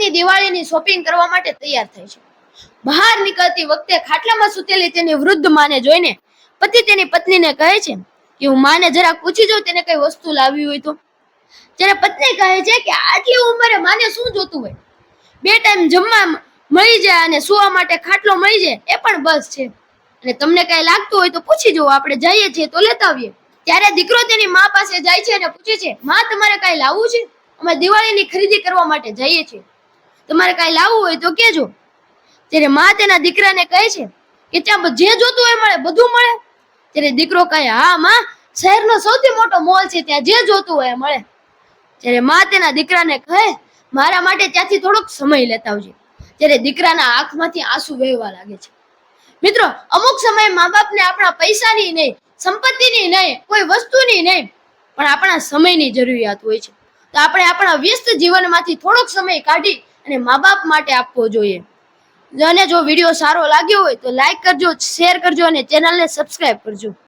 પત્ની દિવાળીની શોપિંગ કરવા માટે તૈયાર થાય છે. બહાર નીકળતી વખતે ખાટલામાં સૂતેલી તેની વૃદ્ધ માને જોઈને પતિ તેની પત્નીને કહે છે કે હું માને જરાક પૂછી જાઉં તેને કઈ વસ્તુ લાવી હોય તો. ત્યારે પત્ની કહે છે કે આટલી ઉંમરે માને શું જોતું હોય, 2 ટાઈમ જમવા મળી જાય અને સુવા માટે ખાટલો મળી જાય એ પણ બસ છે. અને તમને કઈ લાગતું હોય તો પૂછી જુઓ, આપણે જઈએ છીએ તો લેતા આવીએ. ત્યારે દીકરો તેની માં પાસે જાય છે અને પૂછે છે, માં તમારે કઈ લાવવું છે? અમે દિવાળીની ખરીદી કરવા માટે જઈએ છીએ, તમારે કઈ લાવવું હોય તો કહેજો. ત્યારે માં તેના દીકરાને કહે છે કે ત્યાં જે જોતું હોય મળે, બધું મળે? ત્યારે દીકરો કહે, હા માં, શહેરનો સૌથી મોટો મોલ છે, ત્યાં જે જોતું હોય મળે. ત્યારે માં તેના દીકરાને કહે, મારા માટે ત્યાંથી થોડોક સમય લેતા આવજે. ત્યારે દીકરાના આંખમાંથી આંસુ વહેવા લાગે છે. મિત્રો, અમુક સમયે મા બાપને આપણા પૈસાની નહીં, સંપત્તિની નહીં, કોઈ વસ્તુની નહીં, પણ આપણા સમયની જરૂરિયાત હોય છે. તો આપણે આપણા વ્યસ્ત જીવનમાંથી થોડોક સમય કાઢી અને મા બાપ માટે આપવો જોઈએ. અને જો વિડીયો સારો લાગ્યો હોય તો લાઈક કરજો, શેર કરજો અને ચેનલને સબસ્ક્રાઇબ કરજો.